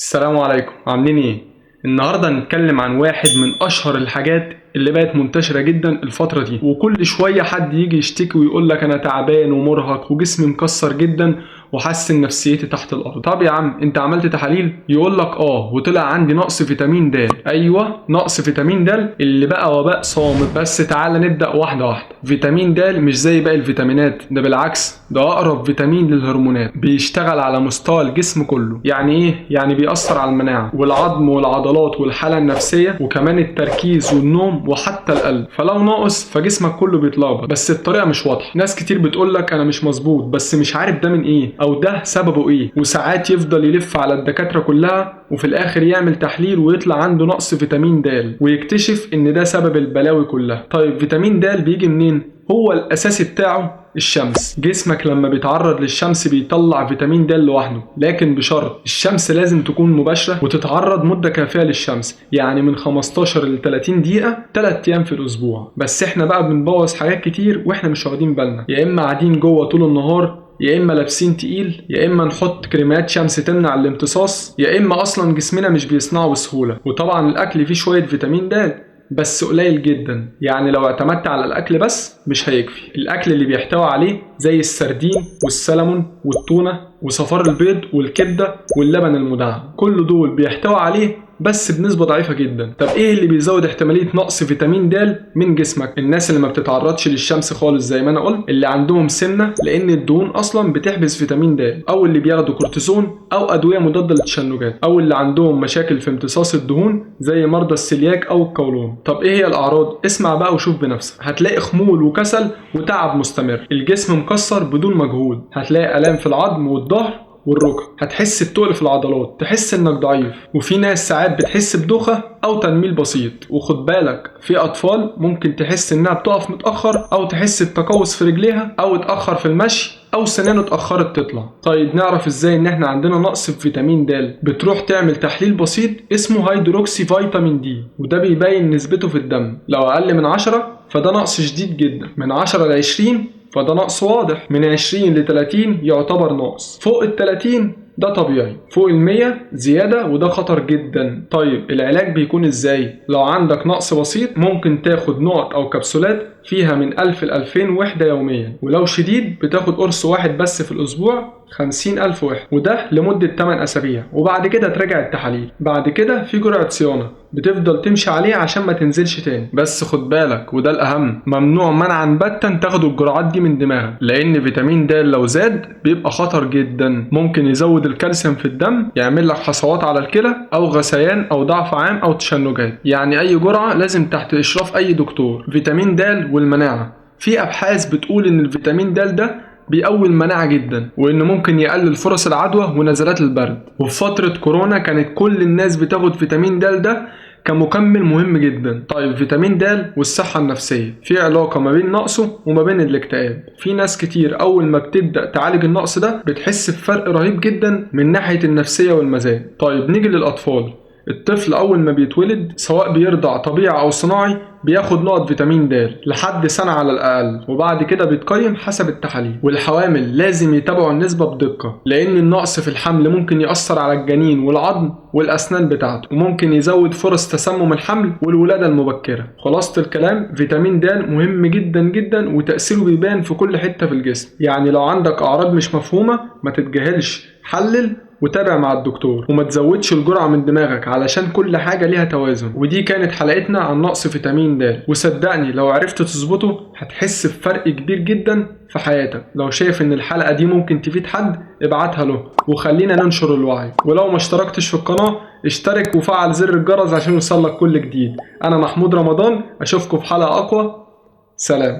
السلام عليكم، عاملين ايه؟ النهارده هنتكلم عن واحد من اشهر الحاجات اللي بقت منتشرة جدا الفترة دي، وكل شوية حد يجي يشتكي ويقول لك انا تعبان ومرهق وجسمي مكسر جدا وحاسس ان نفسيتي تحت الارض. طب يا عم انت عملت تحاليل؟ يقول لك وطلع عندي نقص فيتامين د. ايوه، نقص فيتامين د اللي بقى وباء صامت. بس تعالى نبدا واحده واحده. فيتامين د مش زي باقي الفيتامينات، ده بالعكس، ده اقرب فيتامين للهرمونات، بيشتغل على مستوى الجسم كله. يعني ايه؟ يعني بيأثر على المناعه والعظم والعضلات والحاله النفسيه وكمان التركيز والنوم وحتى القلب. فلو ناقص فجسمك كله بيتلخبط، بس الطريقه مش واضحه. ناس كتير بتقول لك انا مش مظبوط بس مش عارف ده من ايه او ده سببه ايه، وساعات يفضل يلف على الدكاتره كلها وفي الاخر يعمل تحليل ويطلع عنده نقص فيتامين د ويكتشف ان ده سبب البلاوي كلها. طيب فيتامين د بيجي منين؟ هو الاساسي بتاعه الشمس. جسمك لما بيتعرض للشمس بيطلع فيتامين د لوحده، لكن بشرط الشمس لازم تكون مباشرة وتتعرض مدة كافية للشمس، يعني من 15 ل 30 دقيقة 3 أيام في الأسبوع. بس احنا بقى بنبوظ حاجات كتير واحنا مش واخدين بالنا، يا إما قاعدين جوه طول النهار، يا اما لابسين تقيل، يا اما نحط كريمات شمس تمنع الامتصاص، يا اما اصلا جسمنا مش بيصنعه بسهوله. وطبعا الاكل فيه شويه فيتامين د بس قليل جدا، يعني لو اعتمدت على الاكل بس مش هيكفي. الاكل اللي بيحتوي عليه زي السردين والسلمون والتونه وصفار البيض والكبده واللبن المدعم، كل دول بيحتوي عليه بس بنسبة ضعيفة جدا. طب ايه اللي بيزود احتمالية نقص فيتامين د من جسمك؟ الناس اللي ما بتتعرضش للشمس خالص زي ما انا قلت، اللي عندهم سمنة لان الدهون اصلا بتحبس فيتامين د، او اللي بياخدوا كورتيزون او ادوية مضادة للتشنجات، او اللي عندهم مشاكل في امتصاص الدهون زي مرضى السلياك او القولون. طب ايه هي الاعراض؟ اسمع بقى وشوف بنفسك. هتلاقي خمول وكسل وتعب مستمر، الجسم مكسر بدون مجهود، هتلاقي الام في العظم والظهر والركب، هتحس بتقل في العضلات، تحس انك ضعيف، وفي ناس ساعات بتحس بدوخة او تنميل بسيط. وخد بالك في اطفال ممكن تحس انها بتقف متأخر او تحس بتقوس في رجليها او اتأخر في المشي او سنانه اتأخرت تطلع. طيب نعرف ازاي ان احنا عندنا نقص في فيتامين د؟ بتروح تعمل تحليل بسيط اسمه هيدروكسي فيتامين دي، وده بيبين نسبته في الدم. لو اقل من 10 فده نقص شديد جدا، من 10 ل 20 فده نقص واضح، من 20 ل 30 يعتبر نقص، فوق ال 30 ده طبيعي، فوق ال100 زيادة وده خطر جدا. طيب العلاج بيكون ازاي؟ لو عندك نقص بسيط ممكن تاخد نقط او كبسولات فيها من 1000 ل 2000 وحدة يوميا، ولو شديد بتاخد قرص واحد بس في الأسبوع 50,000 وحدة، وده لمدة 8 أسابيع، وبعد كده تراجع التحاليل. بعد كده في جرعة صيانة بتفضل تمشي عليه عشان ما تنزلش تاني. بس خد بالك وده الأهم، ممنوع منعا باتا تاخدوا الجرعات دي من دماغك، لأن فيتامين د لو زاد بيبقى خطر جدا، ممكن يزود الكالسيوم في الدم، يعمل لك حصوات على الكلى أو غثيان أو ضعف عام أو تشنجات. يعني أي جرعة لازم تحت إشراف أي دكتور. فيتامين د والمناعة، في أبحاث بتقول إن الفيتامين د ده بيقوي المناعة جدا، وإنه ممكن يقلل فرص العدوى ونزلات البرد. وفي فترة كورونا كانت كل الناس بتاخد فيتامين د ده كمكمل مهم جدا. طيب فيتامين د والصحة النفسية، في علاقة ما بين نقصه وما بين الاكتئاب. في ناس كتير أول ما بتبدأ تعالج النقص ده بتحس بفرق رهيب جدا من ناحية النفسية والمزاج. طيب نيجي للأطفال. الطفل أول ما بيتولد سواء بيرضع طبيعي أو صناعي بياخد نقط فيتامين د لحد سنة على الأقل، وبعد كده بيتقيم حسب التحاليل. والحوامل لازم يتابعوا النسبة بدقة، لأن النقص في الحمل ممكن يأثر على الجنين والعظم والأسنان بتاعته، وممكن يزود فرص تسمم الحمل والولادة المبكرة. خلاصة الكلام، فيتامين د مهم جدا جدا وتأثيره بيبان في كل حتة في الجسم. يعني لو عندك أعراض مش مفهومة ما تتجاهلش، حلل وتابع مع الدكتور، وما تزودش الجرعة من دماغك علشان كل حاجة ليها توازن. ودي كانت حلقتنا عن نقص فيتامين د، وصدقني لو عرفت تظبطه هتحس بفرق كبير جدا في حياتك. لو شايف ان الحلقة دي ممكن تفيد حد ابعتها له، وخلينا ننشر الوعي. ولو ما اشتركتش في القناة اشترك وفعل زر الجرس عشان يوصلك كل جديد. انا محمود رمضان، اشوفكم في حلقة اقوى. سلام.